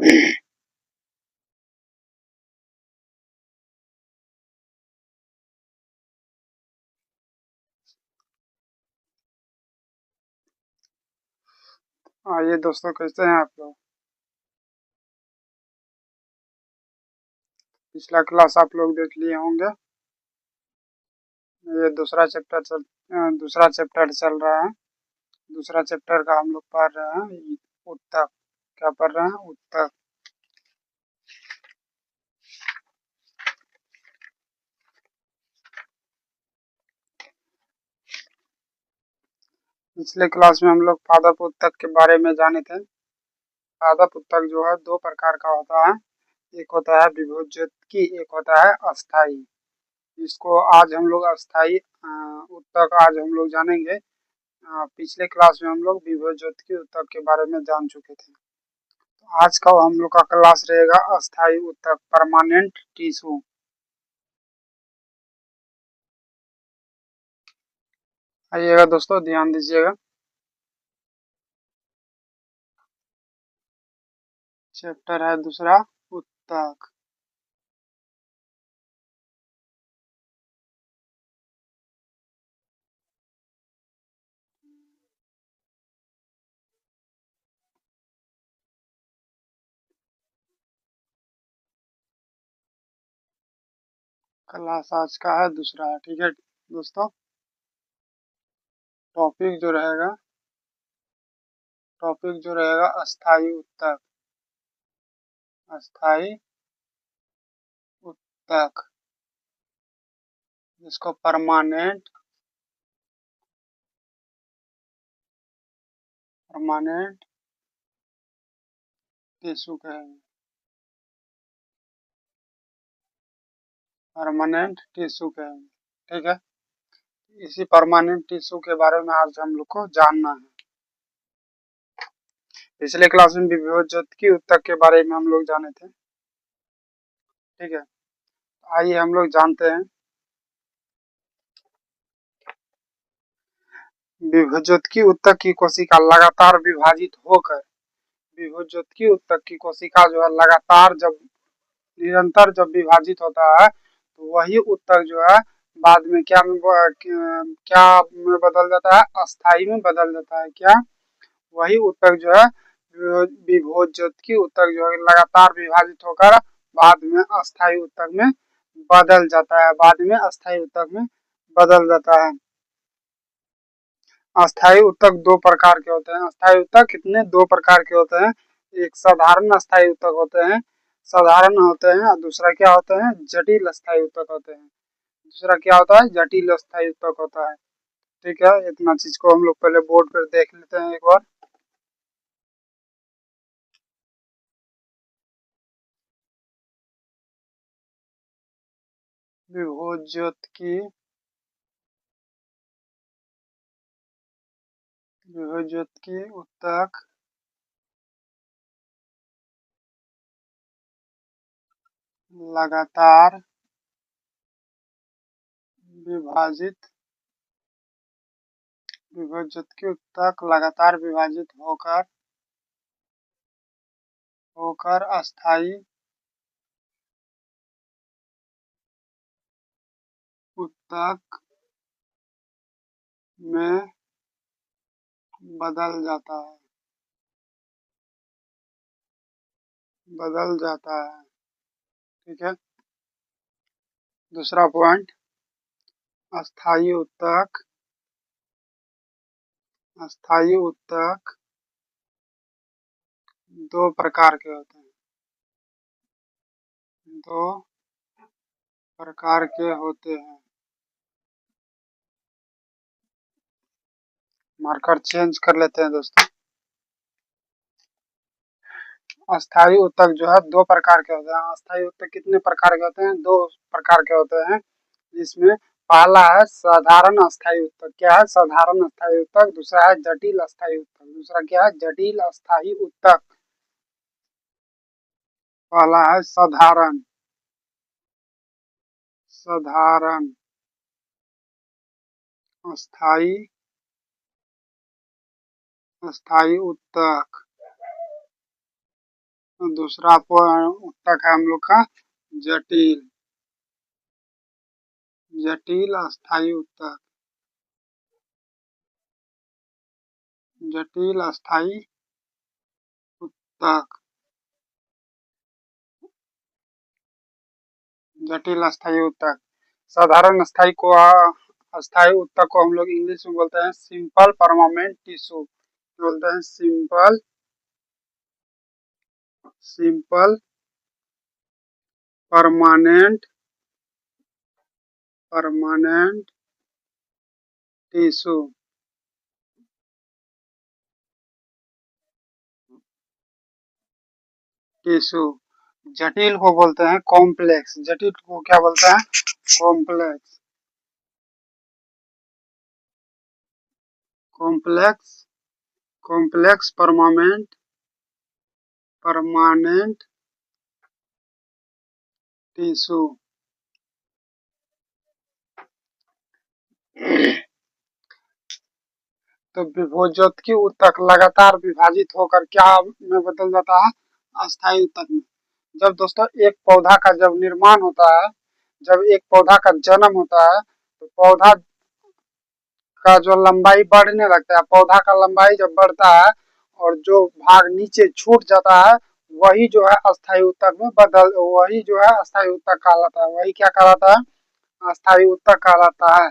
आइए दोस्तों, कैसे हैं आप लोग। पिछला क्लास आप लोग देख लिए होंगे। ये दूसरा चैप्टर चल रहा है। दूसरा चैप्टर का हम लोग पढ़ रहे हैं उत्तक। क्या पढ़ रहे हैं? उत्तक। पिछले क्लास में हम लोग पादप उत्तक के बारे में जाने थे। पादप उत्तक जो है दो प्रकार का होता है। एक होता है विभोज्योतकी, एक होता है अस्थाई। इसको आज हम लोग अस्थाई उत्तक आज हम लोग जानेंगे। पिछले क्लास में हम लोग विभोज्योतकी उत्तक के बारे में जान चुके थे। आज का हम लोग का क्लास रहेगा अस्थाई उत्तक, परमानेंट टिश्यू। आइएगा दोस्तों, ध्यान दीजिएगा। चैप्टर है दूसरा, उत्तक। क्लास आज का है दूसरा है, ठीक है दोस्तों। टॉपिक जो रहेगा अस्थाई उत्तक। अस्थाई उत्तक, जिसको परमानेंट टिश्यू कहेंगे। परमानेंट टिश्यू कहेंगे, ठीक है। इसी परमानेंट टिश्यू के बारे में आज हम लोग को जानना है। पिछले क्लास में विभोज्योतकी उत्तक के बारे में हम लोग जाने थे, ठीक है। आइए हम लोग जानते हैं। विभोज्योतकी उत्तक की कोशिका लगातार विभाजित होकर विभोज्योतकी उत्तक की कोशिका जो है लगातार जब निरंतर जब विभाजित होता है तो वही उत्तक जो है बाद में क्या में बदल जाता है? अस्थाई में बदल जाता है। क्या? वही उत्तक जो है विभोज्योतकी उत्तक जो है लगातार विभाजित होकर बाद में अस्थाई उत्तक में बदल जाता है। बाद में अस्थाई उत्तक में बदल जाता है। अस्थाई उत्तक दो प्रकार के होते हैं। अस्थाई उत्तक कितने? दो प्रकार के होते हैं। एक साधारण अस्थाई उत्तक होते हैं, साधारण होते हैं, और दूसरा क्या होते हैं? जटिल अस्थाई उत्तक होते हैं। दूसरा क्या होता है? जटिल अस्थाई उत्तक होता है। ठीक है, इतना चीज को हम लोग पहले बोर्ड पर देख लेते हैं एक बार। विभोज्योतकी उत्तक लगातार विभाजित विभोज्योतकी उत्तक लगातार विभाजित होकर अस्थाई उत्तक में बदल जाता है। ठीक है। दूसरा पॉइंट, अस्थाई उत्तक दो प्रकार के होते हैं। दो प्रकार के होते हैं। मार्कर चेंज कर लेते हैं दोस्तों। अस्थाई उत्तक जो है दो प्रकार के होते हैं। अस्थाई उत्तक कितने प्रकार के होते हैं? दो प्रकार के होते हैं, जिसमें पहला है साधारण अस्थाई उत्तक। क्या है? साधारण अस्थाई उत्तक। दूसरा है जटिल अस्थाई उत्तक। दूसरा क्या है? जटिल अस्थाई उत्तक। पहला है साधारण अस्थाई उत्तक। दूसरा उत्तक है हम लोग का जटिल, जटिल अस्थायी उत्तक, जटिल अस्थायी उत्तक, जटिल अस्थायी उत्तक। साधारण अस्थायी को अस्थायी उत्तक को हम लोग इंग्लिश में बोलते हैं सिंपल परमानेंट टिश्यू, बोलते हैं simple, simple permanent, permanent tissue. Tissue. जटिल को बोलते हैं कॉम्प्लेक्स, जटिल को क्या बोलते हैं? Complex, complex, complex permanent, permanent tissue. तो विभोज्योतकी उत्तक लगातार विभाजित होकर क्या में बदल जाता है? अस्थायी उत्तक में। जब दोस्तों एक पौधा का जब निर्माण होता है, जब एक पौधा का जन्म होता है, तो पौधा का जो लंबाई बढ़ने लगता है, पौधा का लंबाई जब बढ़ता है और जो भाग नीचे छूट जाता है, वही जो है अस्थायी उत्तक में बदल, वही जो है अस्थायी उत्तक कहलाता है। वही क्या कहलाता है? अस्थायी उत्तक कहलाता है।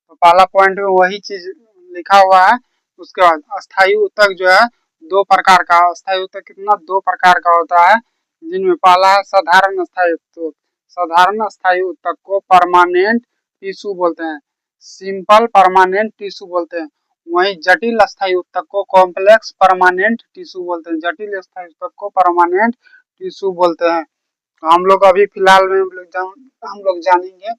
तो पहला पॉइंट में वही चीज लिखा हुआ है। उसके बाद अस्थायी उत्तक जो है दो प्रकार का, अस्थायी उत्तक कितना? दो प्रकार का होता है, जिनमें पहला है साधारण अस्थायी उत्तक। साधारण अस्थायी उत्तक को परमानेंट टिश्यू बोलते हैं, सिंपल परमानेंट टिश्यू बोलते हैं। वहीं जटिल अस्थायी उत्तक को कॉम्प्लेक्स परमानेंट टिश्यू बोलते हैं, जटिल अस्थायी उत्तक को परमानेंट टिश्यू बोलते हैं। तो हम लोग अभी फिलहाल में हम लोग जानेंगे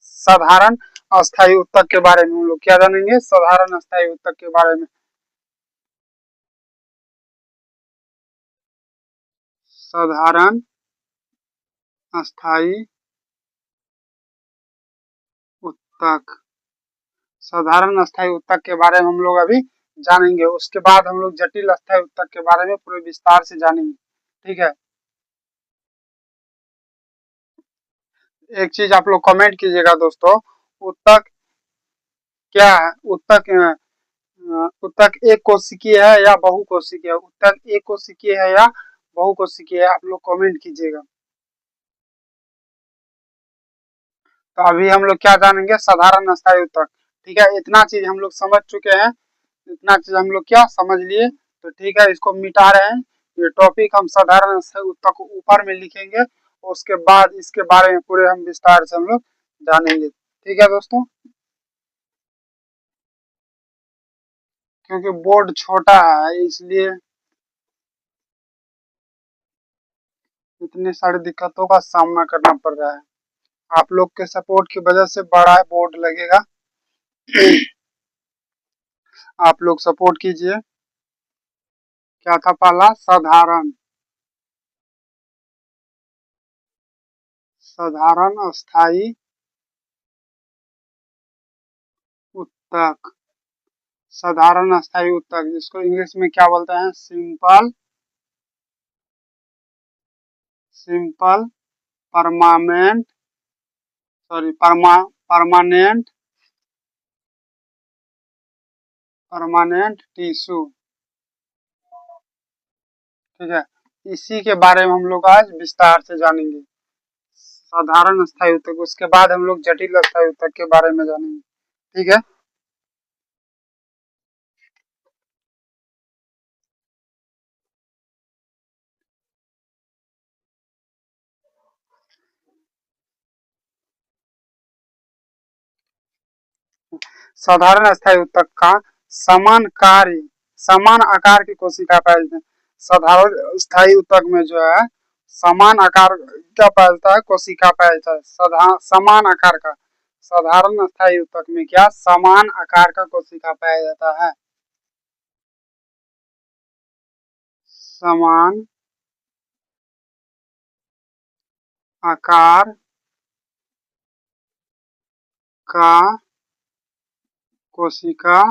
साधारण अस्थायी उत्तक के बारे में। हम लोग क्या जानेंगे? साधारण अस्थायी उत्तक के बारे में। साधारण अस्थायी उत्तक, साधारण अस्थायी उत्तक के बारे में हम लोग अभी जानेंगे। उसके बाद हम लोग जटिल अस्थायी उत्तक के बारे में पूरे विस्तार से जानेंगे। ठीक है, एक चीज आप लोग कमेंट कीजिएगा दोस्तों, उत्तक क्या है? उत्तक उत्तक एक कोशिकीय है या बहुकोशिकीय है? उत्तक एक कोशिकीय है या बहुकोशिकीय है? आप लोग कमेंट कीजिएगा। तो अभी हम लोग क्या जानेंगे? साधारण अस्थायी उत्तक। ठीक है, इतना चीज हम लोग समझ चुके हैं, इतना चीज हम लोग क्या समझ लिए। तो ठीक है, इसको मिटा रहे हैं। ये टॉपिक हम साधारण अस्थायी उत्तक को ऊपर में लिखेंगे, उसके बाद इसके बारे में पूरे हम विस्तार से हम लोग जानेंगे। ठीक है दोस्तों, क्योंकि बोर्ड छोटा है इसलिए इतनी सारी दिक्कतों का सामना करना पड़ रहा है। आप लोग के सपोर्ट की वजह से बड़ा बोर्ड लगेगा। आप लोग सपोर्ट कीजिए। क्या था पहला? साधारण, साधारण अस्थायी उत्तक, साधारण अस्थायी उत्तक जिसको इंग्लिश में क्या बोलते हैं? Simple, simple permanent, sorry permanent, permanent tissue. ठीक है, इसी के बारे में हम लोग आज विस्तार से जानेंगे, साधारण अस्थायी उत्तक। उसके बाद हम लोग जटिल अस्थायी उत्तक के बारे में जानेंगे। ठीक है, साधारण अस्थायी उत्तक का समान कार्य, समान आकार की कोशिका पाई जाती है। साधारण अस्थायी उत्तक में जो है समान आकार क्या पाया जाता है? कोशिका पाया जाता है, समान आकार का। साधारण अस्थायी उत्तक में क्या समान आकार का कोशिका पाया जाता है? समान आकार का कोशिका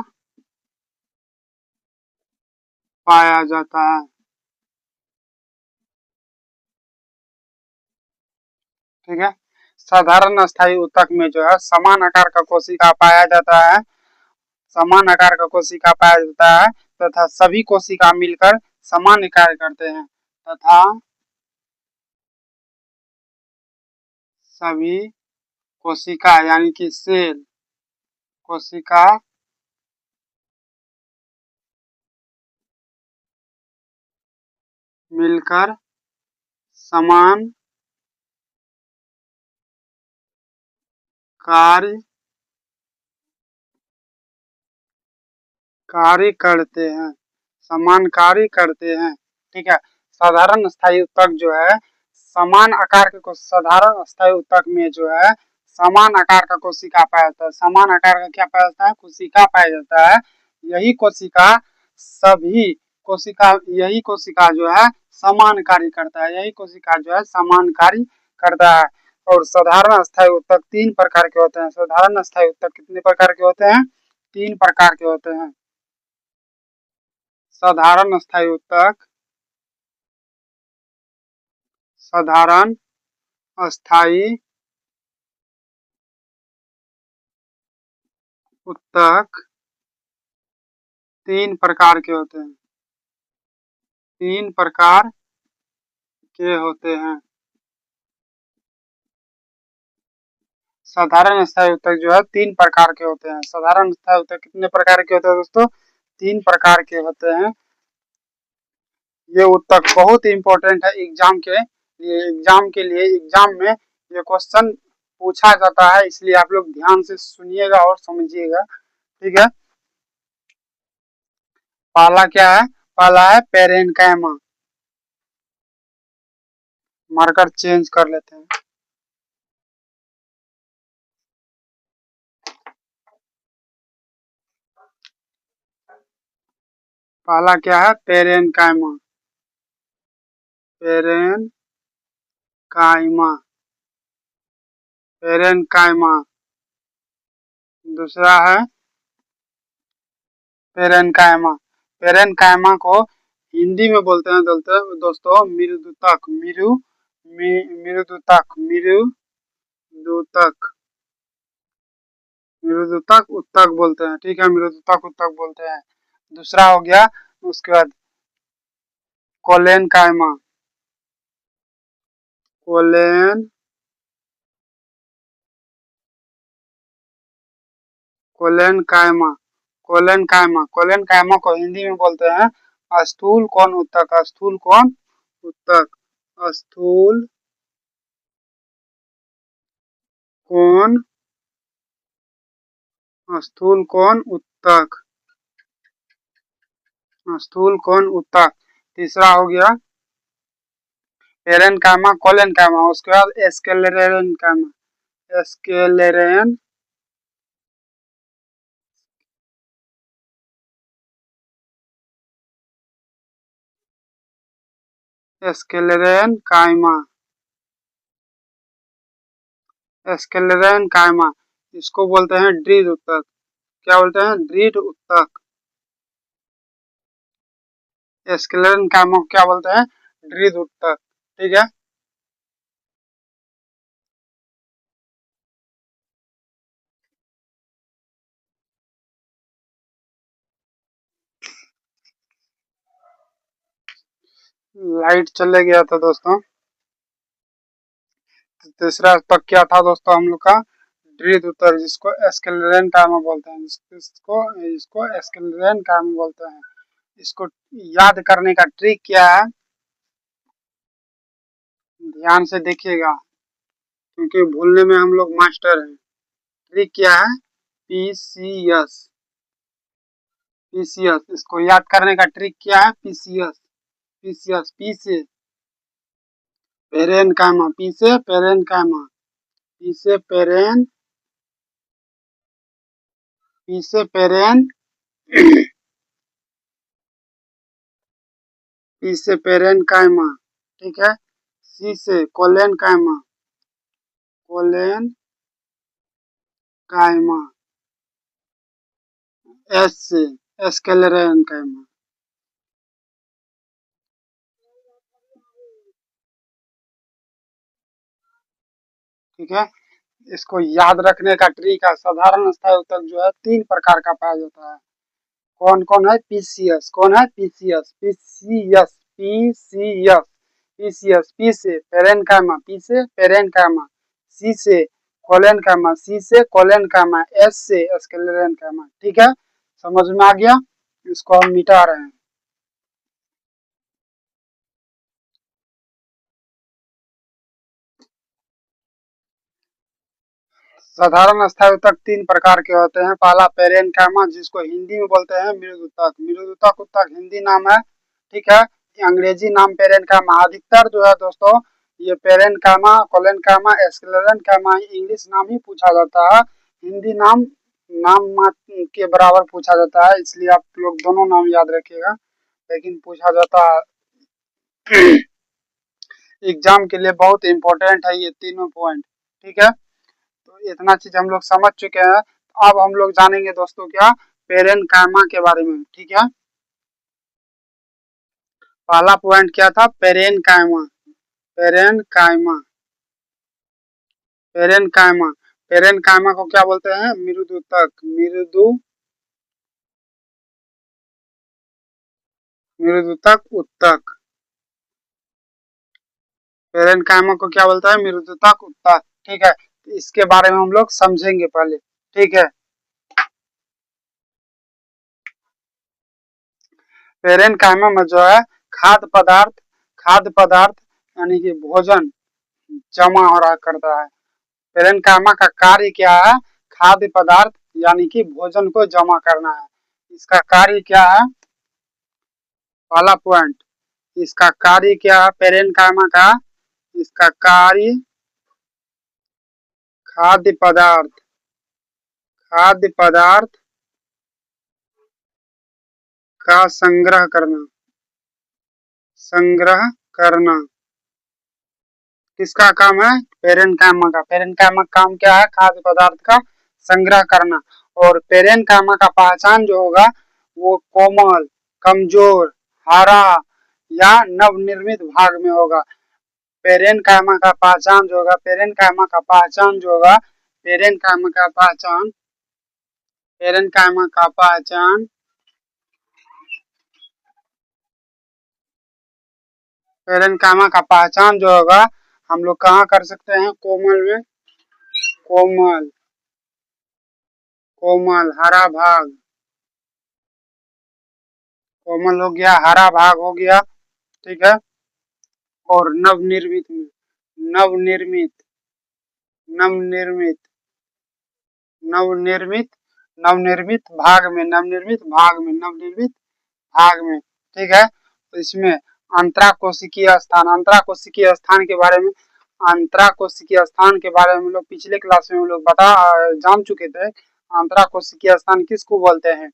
पाया जाता है। ठीक है। साधारण अस्थायी ऊतक में जो है समान आकार का कोशिका पाया जाता है, समान आकार का कोशिका पाया जाता है तथा सभी कोशिका मिलकर समान कार्य करते हैं तथा सभी कोशिका यानी कि सेल कोशिका मिलकर समान कार्य कार्य करते हैं, समान कार्य करते हैं। ठीक है। साधारण स्थायी ऊतक जो है समान आकार के साधारण स्थायी ऊतक में जो है समान आकार का कोशिका पाया जाता है। समान आकार का क्या पाया जाता है? कोशिका पाया जाता है। यही कोशिका सभी कोशिका यही कोशिका जो है समान कार्य करता है। यही कोशिका जो है समान कार्य करता है। और साधारण अस्थायी ऊतक 3 प्रकार के होते हैं। साधारण अस्थायी ऊतक कितने प्रकार के होते हैं? 3 प्रकार के होते हैं। साधारण अस्थायी ऊतक, साधारण अस्थायी ऊतक 3 प्रकार के होते हैं। 3 प्रकार के होते हैं। साधारण अस्थायी ऊतक जो है 3 प्रकार के होते हैं। साधारण अस्थायी ऊतक कितने प्रकार के होते हैं दोस्तों? 3 प्रकार के होते हैं। ये ऊतक बहुत इंपॉर्टेंट है एग्जाम के लिए। एग्जाम में ये क्वेश्चन पूछा जाता है, इसलिए आप लोग ध्यान से सुनिएगा और समझिएगा। ठीक है। पहला क्या है? पहला है पेरेन्काइमा। मार्कर चेंज कर लेते हैं। पहला क्या है? पेरेन्काइमा। Parenchyma parenchyma. दूसरा है पेरेन्काइमा। पेरेन्काइमा को हिंदी में बोलते हैं दोस्तों मृदुतक। मृदुतक मृदुतक मृदुतक ऊतक बोलते हैं। ठीक है, मृदुतक ऊतक बोलते हैं। दूसरा हो गया उसके बाद कोलेनकाइमा। कोलेन कोलेनकाइमा कोलेनकाइमा कोलेनकाइमा को हिंदी में बोलते हैं स्थूल कोण ऊतक। स्थूल कोण ऊतक। स्थूल कोण स्थूल कोण ऊतक। स्थूल कोण ऊतक। तीसरा हो गया पेरेन्काइमा कोलेनकाइमा। उसके बाद स्क्लेरेनकाइमा। स्क्लेरेनकाइमा स्क्लेरेनकाइमा इसको बोलते हैं ड्रीड ऊतक। क्या बोलते हैं? ड्रीड ऊतक। स्क्लेरेनकाइमा को क्या बोलते हैं? ड्रीड ऊतक। ठीक है। लाइट चले गया था दोस्तों। तीसरा ऊतक क्या था दोस्तों हम लोग का? ड्रीड ऊतक, जिसको स्क्लेरेनकाइमा बोलते हैं। इसको इसको स्क्लेरेनकाइमा बोलते हैं। इसको याद करने का ट्रिक क्या है? ध्यान से देखिएगा क्योंकि भूलने में हम लोग मास्टर हैं। ट्रिक क्या है? पीसीएस। पीसीएस इसको याद करने का ट्रिक क्या है? पीसीएस। पीसीएस पी से पेरेन्काइमा। पी से पेरेन्काइमा। पी से पेरेन पी से पेरेन पी से पेरेन्काइमा। ठीक है। सी से कोलेनकाइमा। कोलेनकाइमा। एस से स्क्लेरेनकाइमा। ठीक है, इसको याद रखने का ट्रिक है। साधारण स्थायी उत्तक जो है 3 प्रकार का पाया जाता है। कौन कौन है? पीसीएस। कौन है? PCS. PCS PCS PCS. P से पेरेन्काइमा, पी से पेरेन्काइमा, सी से कोलेनकाइमा, सी से कोलेनकाइमा, एस से स्क्लेरेन्काइमा। ठीक है, समझ में आ गया? इसको हम मिटा रहे हैं। साधारण स्थायी उत्तक 3 प्रकार के होते हैं। पहला पेरेन्काइमा, जिसको हिंदी में बोलते हैं मृदुतक। मृदुतक उत्तक हिंदी नाम है, ठीक है। अंग्रेजी नाम पेरेन्काइमा। अधिकतर जो है दोस्तों ये पेरेन्काइमा, कोलेनकाइमा, स्क्लेरेन्काइमा इंग्लिश नाम ही पूछा जाता है। हिंदी नाम नाम मात्र के बराबर पूछा जाता है, इसलिए आप लोग दोनों नाम याद रखिएगा। लेकिन पूछा जाता है एग्जाम के लिए बहुत इंपॉर्टेंट है ये तीनों पॉइंट। ठीक है, तो इतना चीज हम लोग समझ चुके हैं। अब हम लोग जानेंगे दोस्तों क्या? पेरेन्काइमा के बारे में। ठीक है, पहला पॉइंट क्या था? पेरेन्काइमा। पेरेन्काइमा पेरेन्काइमा पेरेन्काइमा को क्या बोलते हैं? मृदुतक। मृदुतक उत्तक। पेरेन्काइमा को क्या बोलता है? मृदुतक उत्तक। ठीक है, इसके बारे में हम लोग समझेंगे पहले। ठीक है, पेरेन्काइमा में जो है खाद्य पदार्थ यानी कि भोजन जमा हो रहा करता है। पेरेन्काइमा का कार्य क्या है? खाद्य पदार्थ यानी कि भोजन को जमा करना है। इसका कार्य क्या है? पहला पॉइंट, इसका कार्य क्या है पेरेन्काइमा का? इसका कार्य खाद्य पदार्थ का संग्रह करना किसका काम है? पेरेन्काइमा का। पेरेन्काइमा का काम क्या है? खाद्य पदार्थ का संग्रह करना। और पेरेन्काइमा का पहचान जो होगा वो कोमल, कमजोर, हरा या नवनिर्मित भाग में होगा। पेरेन्काइमा का पहचान जो होगा, पेरेन्काइमा का पहचान जो होगा, पेरेन्काइमा का पहचान पेरेन्काइमा का पहचान पेरेन्काइमा का पहचान जो होगा हम लोग कहाँ कर सकते हैं? कोमल में। कोमल हरा भाग। कोमल हो गया, हरा भाग हो गया। ठीक है, और नवनिर्मित नवनिर्मित नवनिर्मित नवनिर्मित भाग में। ठीक है, तो इसमें अंतरा कोशिकीय स्थान के बारे में हम लोग पिछले क्लास में हम लोग जान चुके थे। अंतरा कोशिकीय स्थान किसको बोलते हैं?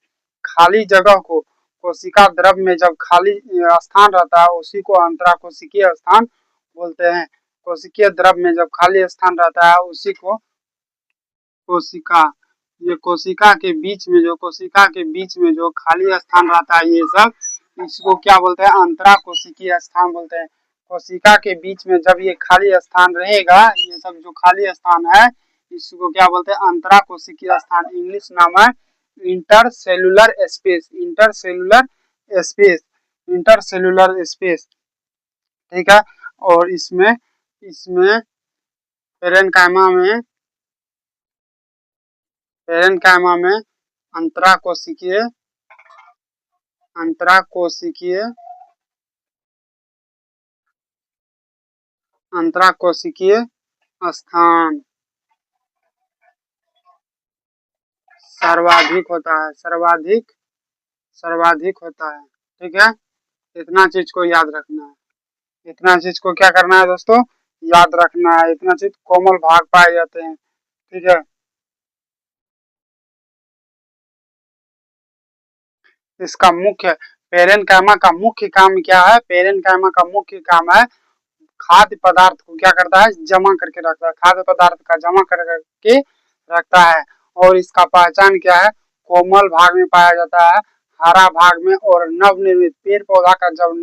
खाली जगह को, कोशिका द्रव में जब खाली स्थान रहता है उसी को अंतरा कोशिकीय स्थान बोलते हैं। कोशिकीय द्रव में जब खाली स्थान रहता है उसी को कोशिका ये कोशिका के बीच में जो खाली स्थान रहता है ये सब, इसको क्या बोलते हैं? अंतरा कोशिकीय स्थान बोलते हैं। कोशिका के बीच में जब ये खाली स्थान रहेगा, ये सब जो खाली स्थान है इसको क्या बोलते हैं? अंतरा कोशिकीय स्थान। इंग्लिश नाम है इंटरसेलुलर स्पेस। Intercellular space. ठीक है, और इसमें इसमें पेरेन्काइमा में अंतरा कोशिकीय स्थान सर्वाधिक होता है। सर्वाधिक होता है। ठीक है, इतना चीज को याद रखना है। इतना चीज को क्या करना है दोस्तों? याद रखना है। इतना चीज कोमल भाग पाए जाते हैं। ठीक है, इसका मुख्य पेरेन्काइमा का मुख्य काम क्या है? पेरेन्काइमा का मुख्य काम है खाद्य पदार्थ को क्या करता है? जमा करके रखता है। खाद्य पदार्थ का जमा करके रखता है। और इसका पहचान क्या है? कोमल भाग में पाया जाता है, हरा भाग में, और नवनिर्मित पेड़ पौधा का जब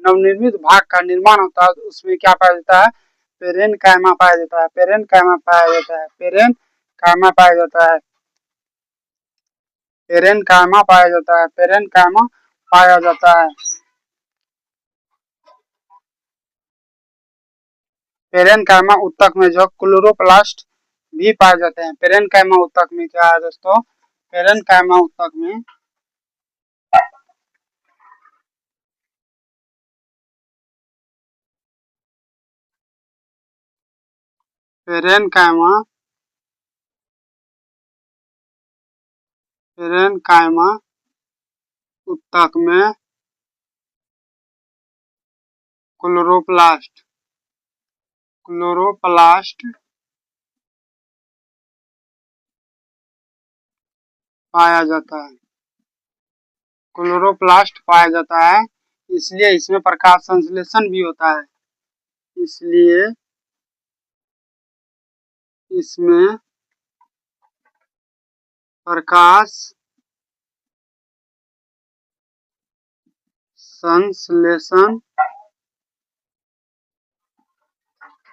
नवनिर्मित भाग का निर्माण होता है तो उसमें क्या पाया जाता है? पेरेनकाइमा पाया जाता है, पेरेनकाइमा पाया जाता है, पेरेनकाइमा पाया जाता है, पेरेनकाइमा पाया जाता है, पेरेनकाइमा पाया जाता है। पेरेनकाइमा ऊतक में जो क्लोरोप्लास्ट भी पाए जाते हैं। पेरेनकाइमा ऊतक में क्या है दोस्तों, पेरेनकाइमा ऊतक में पेरेनकाइमा पेरेनकाइमा ऊतक में क्लोरोप्लास्ट पाया जाता है, क्लोरोप्लास्ट पाया जाता है, इसलिए इसमें प्रकाश संश्लेषण भी होता है, इसलिए इसमें प्रकाश संश्लेषण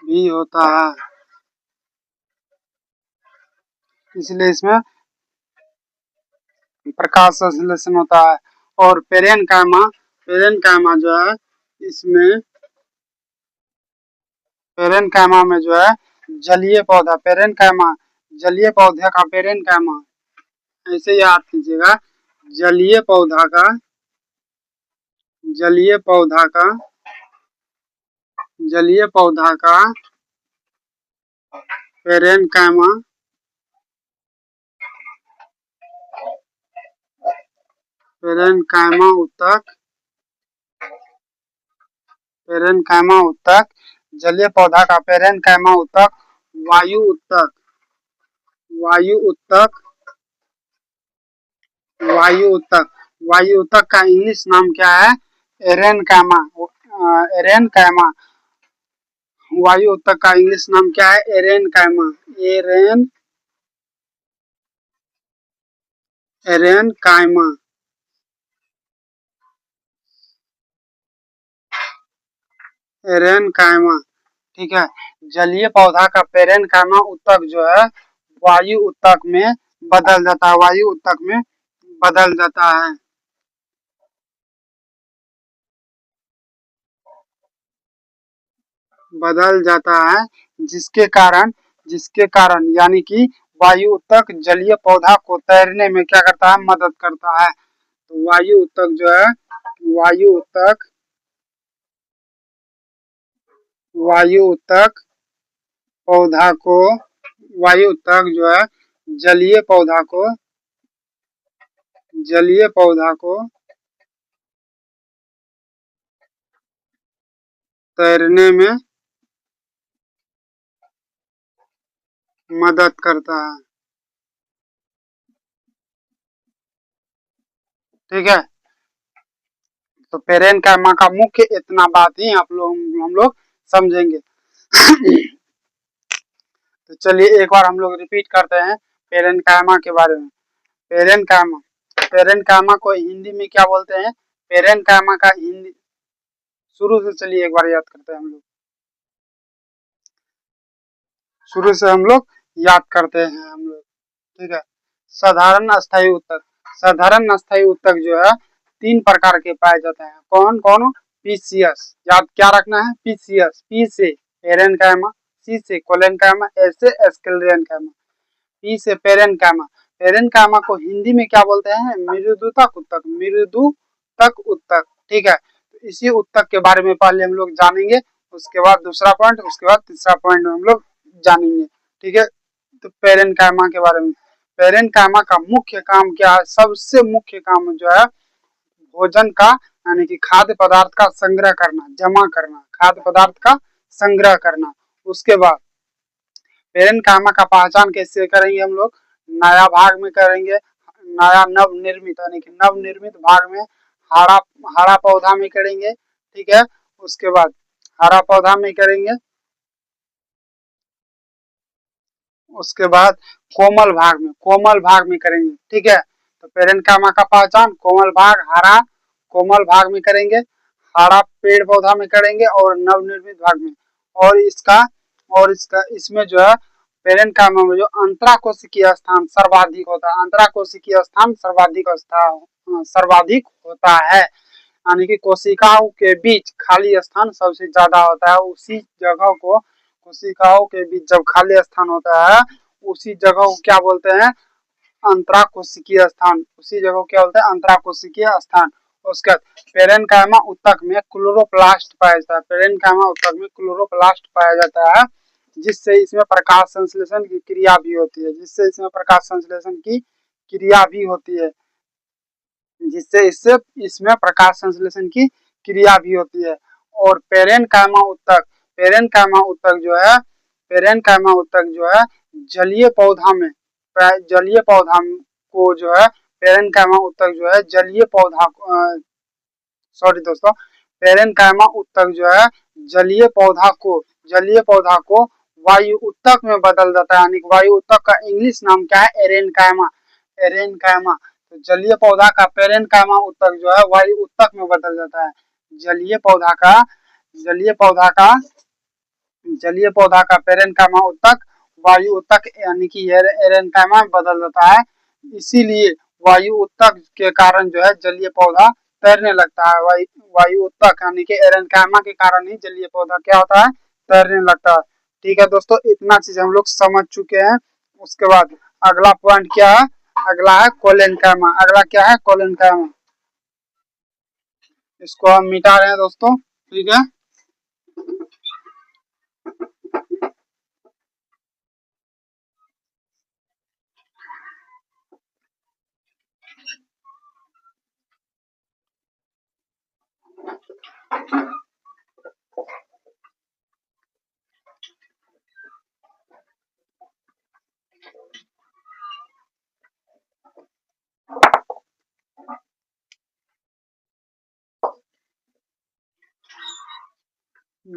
भी होता है, इसलिए इसमें प्रकाश संश्लेषण होता है। और पेरेनकाइमा जो है, इसमें पेरेनकाइमा में जो है जलीय पौधा, पेरेनकाइमा जलीय पौधे का पेरेनकाइमा, ऐसे याद कीजिएगा, जलीय पौधा का जलीय पौधा का जलीय पौधा का पेरेनकाइमा पेरेनकाइमा ऊतक पेरेनकाइमा ऊतक जलीय पौधा का पेरेनकाइमा ऊतक वायु ऊतक वायु ऊतक वायु ऊतक वायु ऊतक का इंग्लिश नाम क्या है, एरेनकाइमा। एरेनकाइमा वायु ऊतक का इंग्लिश नाम क्या है, एरेनकाइमा। एरेनकाइमा एरेनकाइमा, ठीक है। जलीय पौधा का पेरेनकाइमा ऊतक जो है वायु ऊतक में बदल जाता है, वायु ऊतक में बदल जाता है, बदल जाता है, जिसके कारण यानी कि वायु ऊतक जलीय पौधा को तैरने में क्या करता है, मदद करता है। तो वायु ऊतक जो है वायु ऊतक पौधा को वायु ऊतक जो है जलीय पौधा को तैरने में मदद करता है, ठीक है। तो पेरेनकाइमा का मुख्य इतना बात ही हम लोग समझेंगे। तो चलिए एक बार हम लोग रिपीट करते हैं पेरेनकाइमा के बारे में। पेरेनकाइमा पेरेनकाइमा को हिंदी में क्या बोलते हैं, पेरेनकाइमा का हिंदी शुरू से चलिए एक बार याद करते हैं हम लोग, शुरू से हम लोग याद करते हैं हम लोग, ठीक है। साधारण अस्थायी ऊतक, साधारण अस्थायी ऊतक जो है 3 प्रकार के पाए जाते हैं। कौन कौन, पीसियस, याद क्या रखना है, पीसियस, पी से पेरेनकाइमा, सी से कोलेनकाइमा, एस से एस्केलेनकाइमा। पी से पेरेनकाइमा, पेरेनकाइमा को हिंदी में क्या बोलते हैं, मृदुतक ऊतक, मृदुतक ऊतक, ठीक है। तो इसी ऊतक के बारे में पहले हम लोग जानेंगे, उसके बाद दूसरा पॉइंट, उसके बाद तीसरा पॉइंट हम लोग जानेंगे, ठीक है। तो पेरेनकाइमा के बारे में, पेरेनकाइमा का मुख्य काम क्या है, सबसे मुख्य काम जो है भोजन का यानी कि खाद्य पदार्थ का संग्रह करना, जमा करना, खाद्य पदार्थ का संग्रह करना। उसके बाद पेरेनकाइमा का पहचान कैसे करेंगे हम लोग, नया भाग में करेंगे, नया नवनिर्मित यानी कि नवनिर्मित भाग में हरा हरा पौधा में करेंगे, ठीक है। उसके बाद हरा पौधा में करेंगे, उसके बाद कोमल भाग में करेंगे, ठीक है। तो पेरेनकाइमा का पहचान कोमल भाग, हरा कोमल भाग में करेंगे, हरा पेड़ पौधा में करेंगे और नवनिर्मित भाग में। और इसका इसमें जो है पेरेन्काइमा में जो अंतराकोशिकीय स्थान सर्वाधिक होता है, अंतराकोशिकीय स्थान सर्वाधिक होता है, यानी कि कोशिकाओं के बीच खाली स्थान सबसे ज्यादा होता है। उसी जगह को कोशिकाओं के बीच जब खाली स्थान होता है उसी जगह को क्या बोलते हैं, अंतराकोशिकीय स्थान। उसी जगह को क्या बोलते हैं, अंतराकोशिकीय स्थान। उसके बाद पेरेन्काइमा ऊतक में क्लोरोप्लास्ट पाया जाता है, पेरेन्काइमा ऊतक में क्लोरोप्लास्ट पाया जाता है, जिससे इसमें प्रकाश संश्लेषण की क्रिया भी होती है, जिससे इसमें प्रकाश संश्लेषण की क्रिया भी होती है, जिससे इससे इसमें प्रकाश संश्लेषण की क्रिया भी होती है। और पेरेन्काइमा ऊतक जो है, पेरेन्काइमा ऊतक जो है जलीय पौधा में, जलीय पौधा को जो है पेरेन्काइमा ऊतक जो है जलीय पौधा, सॉरी दोस्तों, पेरेन्काइमा ऊतक जो है जलीय पौधा को वायु ऊतक में बदल देता है, यानी वायु ऊतक का इंग्लिश नाम क्या है, एरेन्काइमा, एरेन्काइमा। तो जलीय पौधा का पेरेन्काइमा ऊतक जो है वायु ऊतक में बदल जाता है, जलीय पौधा का जलीय पौधा का पेरेन्काइमा ऊतक वायु ऊतक यानी कि एरेन्काइमा में बदल जाता है। इसीलिए वायु ऊतक के कारण जो है जलीय पौधा तैरने लगता है, वायु ऊतक यानी कि एरेन्काइमा के कारण ही जलीय पौधा क्या होता है, तैरने लगता है। ठीक है दोस्तों, इतना चीज हम लोग समझ चुके हैं। उसके बाद अगला पॉइंट क्या है, अगला है कोलेन्काइमा। अगला क्या है, कोलेन्काइमा। इसको हम मिटा रहे हैं दोस्तों, ठीक है।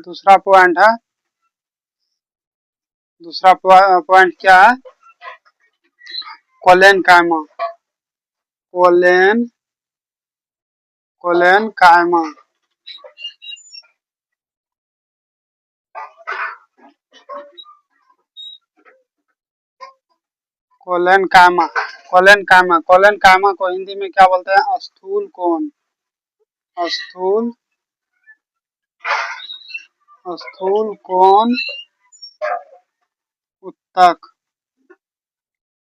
दूसरा पॉइंट है, दूसरा पॉइंट क्या है, collenchyma, collenchyma. Collenchyma, collenchyma, collenchyma को हिंदी में क्या बोलते हैं, स्थूल कोण, स्थूल स्थूल कोण ऊतक,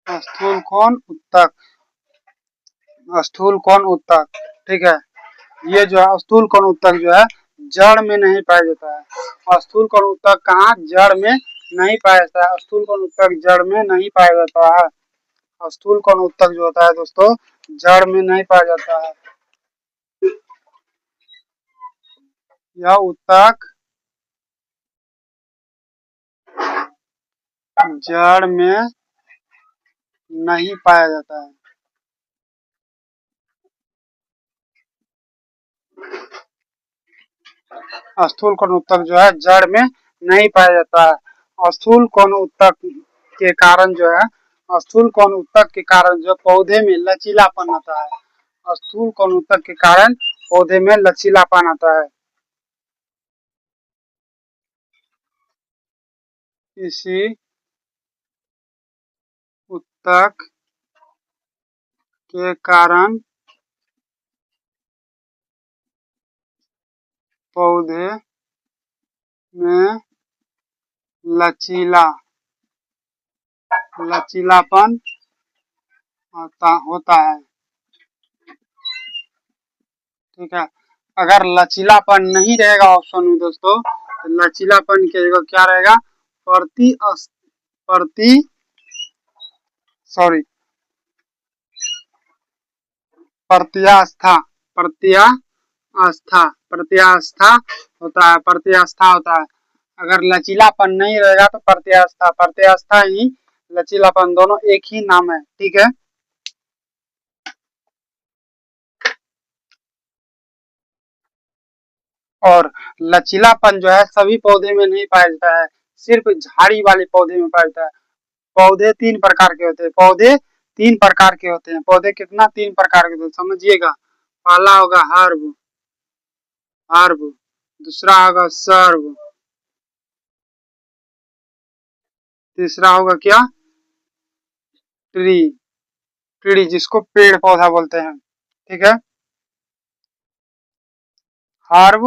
स्थूल कोण ऊतक, स्थूल कोण ऊतक, ठीक है। ये जो है स्थूल कोण ऊतक जो है जड़ में नहीं पाया जाता है। स्थूल कोण ऊतक कहाँ, जड़ में नहीं पाया जाता है, स्थूल कोण ऊतक जड़ में नहीं पाया जाता है। स्थूल कोण ऊतक जो होता है दोस्तों जड़ में नहीं पाया जाता है। यह ऊतक जड़ में नहीं पाया जाता है। स्थूल कोण ऊतक जो है जड़ में नहीं पाया जाता है। स्थूल कोण ऊतक के कारण जो है, स्थूल कोण ऊतक के कारण जो पौधे में लचीलापन आता है, स्थूल कोण ऊतक के कारण पौधे में लचीलापन आता है। इसी ऊतक के कारण पौधे में लचीलापन होता है, ठीक है। अगर लचीलापन नहीं रहेगा ऑप्शन में दोस्तों, तो लचीलापन की जगह क्या रहेगा, प्रति सॉरी प्रत्यास्था होता है। अगर लचीलापन नहीं रहेगा तो प्रत्यास्था ही लचीलापन दोनों एक ही नाम है, ठीक है। और लचीलापन जो है सभी पौधे में नहीं पाया जाता है, सिर्फ झाड़ी वाले पौधे में पाया जाता है। पौधे तीन प्रकार के होते हैं, पौधे कितना, तीन प्रकार के होते हैं, समझिएगा। पहला होगा हर्ब, दूसरा होगा सर्ब, तीसरा होगा क्या? ट्री। ट्री जिसको पेड़ पौधा बोलते हैं। ठीक है। हर्ब,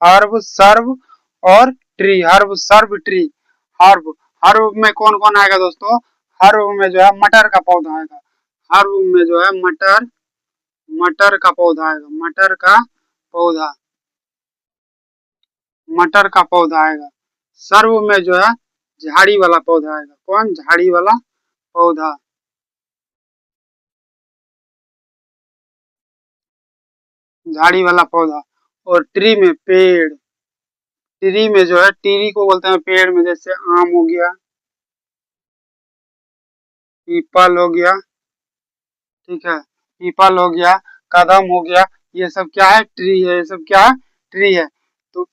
हर्ब सर्व और ट्री। हर्ब सर्व ट्री। हर्ब, हर्ब में कौन कौन आएगा दोस्तों? हर्ब में जो है मटर का पौधा आएगा। हर्ब में जो है मटर, मटर का पौधा आएगा। मटर का पौधा, मटर का पौधा आएगा। सर्व में जो है झाड़ी वाला पौधा आएगा। कौन? झाड़ी वाला पौधा। झाड़ी वाला पौधा। और ट्री में पेड़। ट्री में जो है, ट्री को बोलते हैं पेड़ में, जैसे आम हो गया, पीपल हो गया। ठीक है, पीपल हो गया, कदम हो गया। ये सब क्या है? ट्री है। ये सब क्या है? ट्री है। तो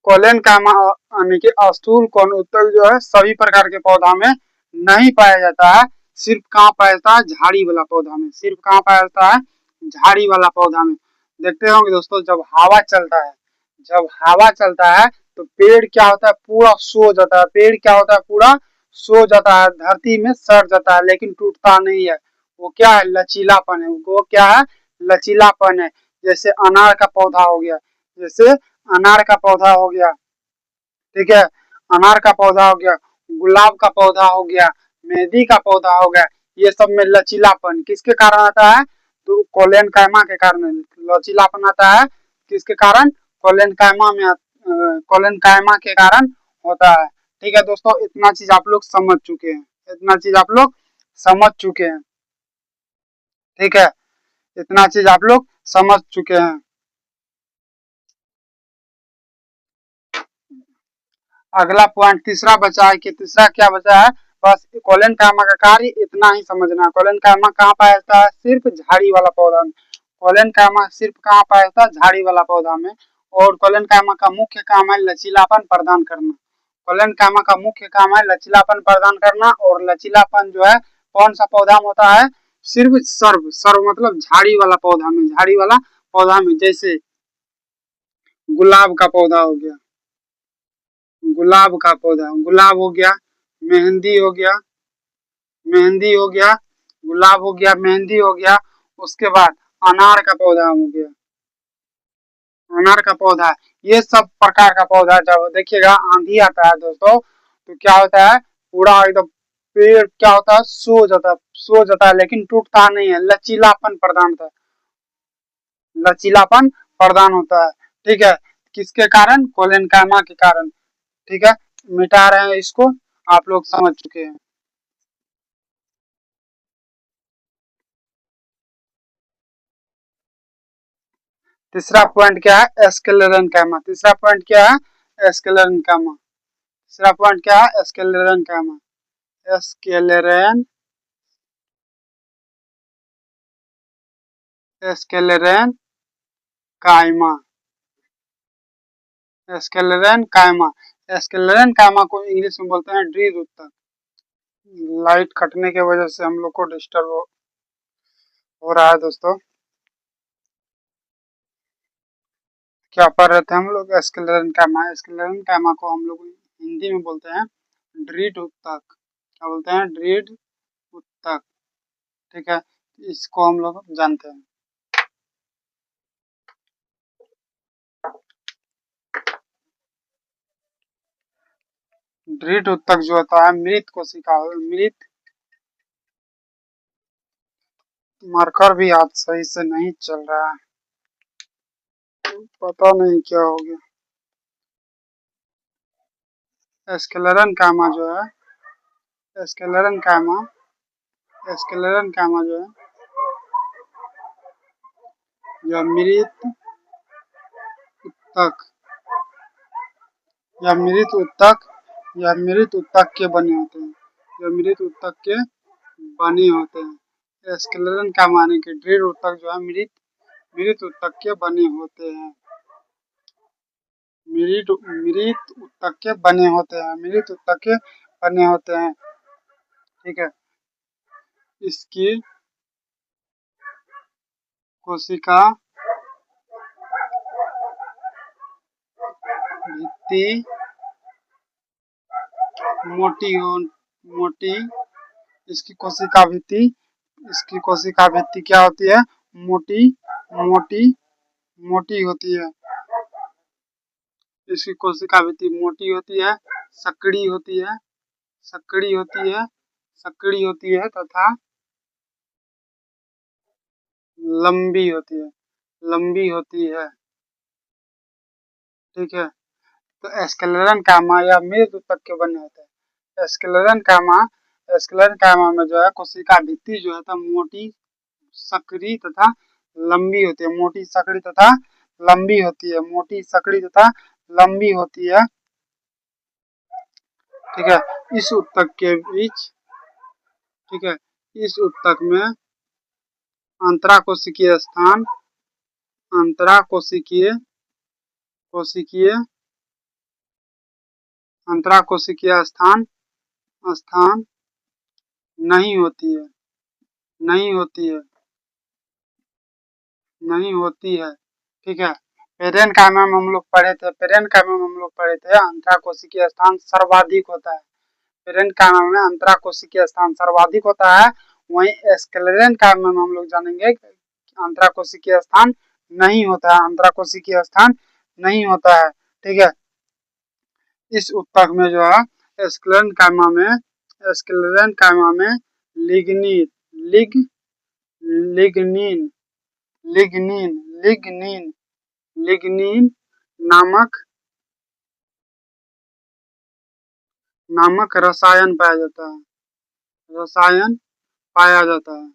कोलेन कामा यानी कि स्थूल कोन उत्तक जो है सभी प्रकार के पौधा में नहीं पाया जाता है। सिर्फ कहाँ पाया जाता है? झाड़ी वाला पौधा में। सिर्फ कहाँ पाया जाता है? झाड़ी वाला पौधा में। देखते होंगे दोस्तों, जब हवा चलता है, जब हवा चलता है तो पेड़ क्या होता है? पूरा सो जाता है। पेड़ क्या होता है? पूरा सो जाता है, धरती में सड़ जाता है, लेकिन टूटता नहीं है। वो क्या है? लचीलापन है। वो क्या है? लचीलापन है। जैसे अनार का पौधा हो गया, जैसे अनार का पौधा हो गया। ठीक है, अनार का पौधा हो गया, गुलाब का पौधा हो गया, मेहंदी का पौधा हो गया। ये सब में लचीलापन किसके कारण आता है? तो कोलेन कायमा के कारण लचीलापन आता है। किसके कारण? कोलेन कायमा में कोलेन कायमा के कारण होता है। ठीक है दोस्तों, इतना चीज आप लोग समझ चुके हैं। इतना चीज आप लोग समझ चुके हैं। ठीक है, इतना चीज आप लोग समझ चुके हैं। अगला पॉइंट तीसरा बचा है कि तीसरा क्या बचा है? बस कोलेन कायमा का कार्य इतना ही समझना है। कोलेन कायमा कहाँ पाया जाता है? सिर्फ झाड़ी वाला पौधा में। कोलेन कायमा सिर्फ कहाँ पाया जाता है? झाड़ी वाला पौधा में। और कोलेन कायमा का मुख्य काम है लचीलापन प्रदान करना। कोलेन कायमा का मुख्य काम है लचीलापन प्रदान करना। और लचीलापन जो है कौन सा पौधा में होता है? सिर्फ सर्व, सर्व मतलब झाड़ी वाला पौधा में। झाड़ी वाला पौधा में, जैसे गुलाब का पौधा हो गया, गुलाब का पौधा, गुलाब हो गया, मेहंदी हो गया, मेहंदी हो गया, गुलाब हो गया, मेहंदी हो गया। उसके बाद अनार का पौधा हो गया, अनार का पौधा। ये सब प्रकार का पौधा जब देखिएगा आंधी आता है दोस्तों, तो क्या होता है? पूरा एकदम पेड़ क्या होता है? सो जाता है, सो जाता है, लेकिन टूटता नहीं है। लचीलापन प्रदान होता है, लचीलापन प्रदान होता है। ठीक है, किसके कारण? कोलेन कायमा के कारण। ठीक है, मिटा रहे हैं इसको, आप लोग समझ चुके हैं। तीसरा पॉइंट क्या है? एस्केलेरन कायमा। तीसरा पॉइंट क्या है? एस्केलेरन कायमा। तीसरा पॉइंट क्या है? एस्केलेरन कायमा। एस्केलेरन, एस्केलेरन कायमा। एस्केलेरन कायमा। एस्केलेरन कायमा को इंग्लिश में बोलते हैं ड्रीज उत्तक। लाइट कटने की वजह से हम लोग को डिस्टर्ब हो रहा है दोस्तों। क्या पढ़ रहे थे हम लोग? एस्केलेरन कायमा। एस्केलेरन कायमा को हम लोग हिंदी में बोलते हैं ड्रीड उत्तक। क्या बोलते हैं? ड्रीड उत्तक। ठीक है, इसको हम लोग जानते हैं। ड्रीड उत्तक जो होता है मृत कोशिका, मृत। मार्कर भी आज सही से नहीं चल रहा है, पता नहीं क्या हो गया। एस्केलेरन कायमा जो है, एस्केलेरन कायमा, एस्केलेरन कायमा जो है यह मृत उत्तक, यह मृत उत्तक, यह मृत उत्तक के बने होते हैं। यह मृत उत्तक के बने होते हैं। एस्केलेरन कायमा यानी कि ड्रीड उत्तक जो है मृत, मृत उत्तक के बने होते हैं। मृत, मृत उत्तक के बने होते हैं। मृत उत्तक के बने होते हैं। ठीक है, इसकी कोशिका भित्ति मोटी इसकी कोशिका भित्ति क्या होती है? मोटी मोटी मोटी होती है। इसकी कोशिका भित्ति मोटी होती है, सक्रिय होती है, सक्रिय होती है, सक्रिय होती है तथा लंबी होती है, लंबी होती है। ठीक है, तो स्क्लेरन कामा या मृत ऊतक के बने होते हैं। स्क्लेरन कामा में जो है कोशिका भित्ति जो है तो मोटी, सक्रिय तथा लंबी होती है। मोटी, सक्रिय तथा लंबी होती है। मोटी, सक्रिय तथा लंबी होती है। ठीक है, इस ऊतक के बीच, ठीक है, इस ऊतक में अंतराकोशिकीय स्थान, अंतराकोशिकीय कोशिकीय अंतराकोशिकीय स्थान स्थान नहीं होती है, नहीं होती है, नहीं होती है। ठीक है, पेरेन्काइमा में हम लोग पढ़े थे, पेरेन्काइमा में हम लोग पढ़े थे अंतराकोशिकीय स्थान सर्वाधिक होता है। पेरेन्काइमा में अंतराकोशिकीय स्थान सर्वाधिक होता है। वहीं स्क्लेरेन्काइमा में हम लोग जानेंगे अंतराकोशिकीय स्थान नहीं होता है, अंतराकोशिकीय स्थान नहीं होता है। ठीक है, इस ऊतक में जो है स्क्लेरेन्काइमा में लिग्निन लिग लिग्निन लिग्निन लिग्निन लिग्निन नामक रसायन पाया जाता है, रसायन पाया जाता है।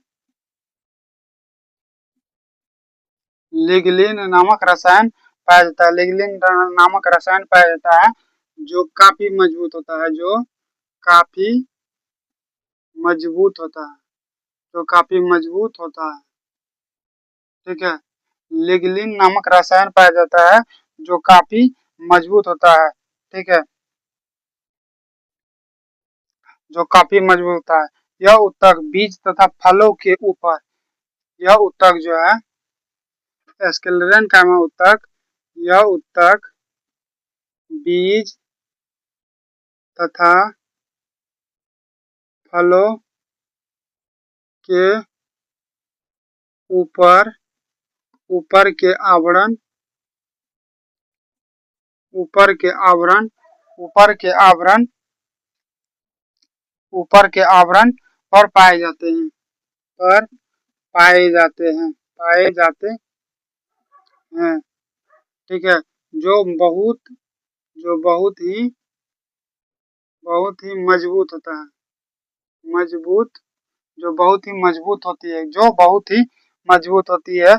लिग्निन नामक रसायन पाया जाता है, लिग्निन नामक रसायन पाया जाता है जो काफी मजबूत होता है, जो काफी मजबूत होता है, जो काफी मजबूत होता है। ठीक है, लिग्निन नामक रसायन पाया जाता है जो काफी मजबूत होता है। ठीक है, जो काफी मजबूत होता है। यह ऊतक बीज तथा फलों के ऊपर, यह ऊतक जो है स्क्लेरेन्काइमा ऊतक, यह ऊतक बीज तथा फलों के ऊपर, ऊपर के आवरण, ऊपर के आवरण, ऊपर के आवरण, ऊपर के आवरण पर पाए जाते हैं, पर पाए जाते हैं, पाए जाते हैं। ठीक है, जो बहुत, जो बहुत ही मजबूत होता है, मजबूत, जो बहुत ही मजबूत होती है, जो बहुत ही मजबूत होती है,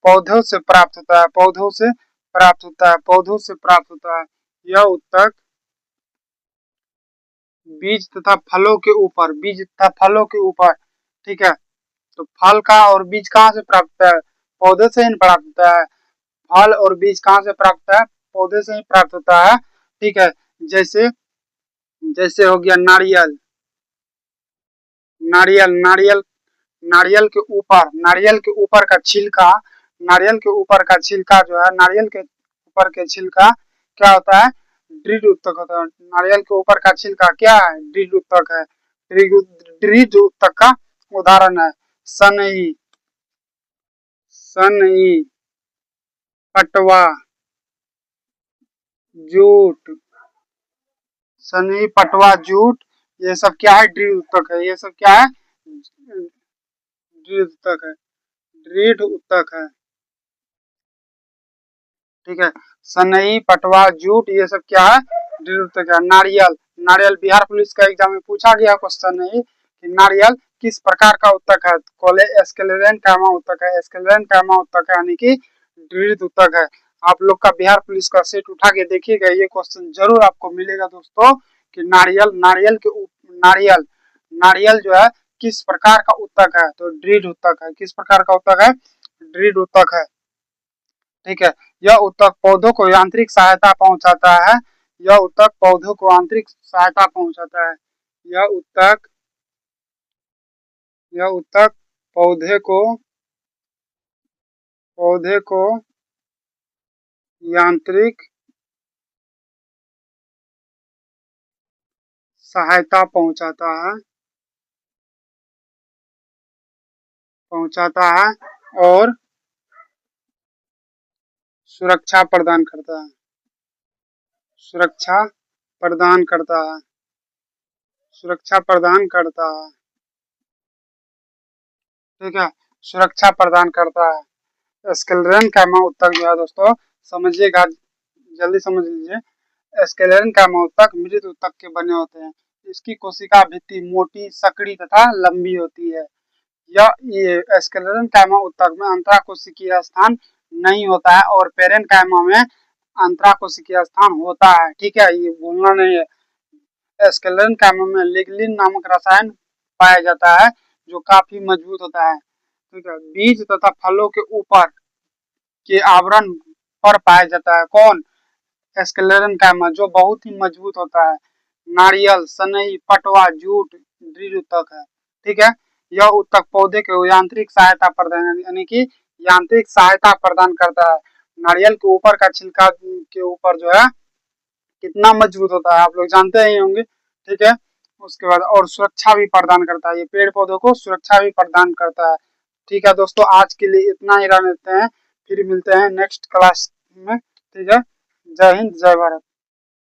पौधों से प्राप्त होता है, पौधों से प्राप्त होता है, पौधों से प्राप्त होता है। यह ऊतक बीज तथा फलों के ऊपर, बीज तथा फलों के ऊपर। ठीक है, तो फल का और बीज कहाँ से प्राप्त होता है? पौधे से ही प्राप्त होता है। फल और बीज कहाँ से प्राप्त होता है? पौधे से ही प्राप्त होता है। ठीक है, जैसे जैसे हो गया नारियल, नारियल नारियल नारियल के ऊपर, नारियल के ऊपर का छिलका, नारियल के ऊपर का छिलका जो है, नारियल के ऊपर के छिलका क्या होता है? दृढ़ ऊतक होता है। नारियल के ऊपर का छिलका क्या है? दृढ़ ऊतक है। दृढ़ ऊतक का उदाहरण है सनई, सनई, पटवा, जूट, सनई, पटवा, जूट, ये सब क्या है? दृढ़ ऊतक है। ये सब क्या है? दृढ़ ऊतक है, दृढ़ ऊतक है। ठीक है, सनई, पटवा, जूट, ये सब क्या है? दृढ़ ऊतक है। नारियल, नारियल बिहार पुलिस का एग्जाम में पूछा गया क्वेश्चन है कि नारियल किस प्रकार का ऊतक है? कोले स्क्लेरेन्काइमा ऊतक है, स्क्लेरेन्काइमा ऊतक है, यानी कि दृढ़ ऊतक है। आप लोग का बिहार पुलिस का सेट उठा के देखिएगा, ये क्वेश्चन जरूर आपको मिलेगा दोस्तों कि नारियल, नारियल के नारियल, नारियल जो है किस प्रकार का ऊतक है? तो दृढ़ ऊतक है। किस प्रकार का ऊतक है? दृढ़ ऊतक है। ठीक है, यह ऊतक पौधों को यांत्रिक सहायता पहुंचाता है, यह ऊतक पौधों को आंतरिक सहायता पहुंचाता है। यह ऊतक, यह ऊतक पौधे को, पौधे को यांत्रिक सहायता पहुंचाता है और सुरक्षा प्रदान करता है। सुरक्षा प्रदान करता है। सुरक्षा प्रदान करता है। ठीक है, सुरक्षा प्रदान करता है। स्क्लेरन कैमा उत्तक जो है दोस्तों समझिएगा, जल्दी समझ लीजिए। स्क्लेरन कैमा उत्तक मृत उत्तक के बने होते हैं। इसकी कोशिका भित्ति मोटी, सकड़ी तथा लंबी होती है। ये स्क्लेरन कैमा उत्तक में अंतराकोशिकीय स्थान नहीं होता है और पेरेन्काइमा में अंतराकोशिकीय स्थान होता है। ठीक है, ये भूलना नहीं है। स्क्लेरन कैमा में लिग्निन नामक रसायन पाया जाता है जो काफी मजबूत होता है। ठीक है, बीज तथा फलों के ऊपर के आवरण पर पाया जाता है। कौन? स्क्लेरन कैमा, जो बहुत ही मजबूत होता है। नारियल, सनई, पटवा, जूट दृढ़ उत्तक है। ठीक है, यह उत्तक पौधे को यांत्रिक सहायता प्रदान यानी कि यांत्रिक सहायता प्रदान करता है। नारियल के ऊपर का छिलका के ऊपर जो है कितना मजबूत होता है आप लोग जानते ही होंगे। ठीक है, उसके बाद और सुरक्षा भी प्रदान करता है। ये पेड़ पौधों को सुरक्षा भी प्रदान करता है। ठीक है दोस्तों, आज के लिए इतना ही रहने देते हैं, फिर मिलते हैं नेक्स्ट क्लास में। ठीक है, जय हिंद, जय भारत।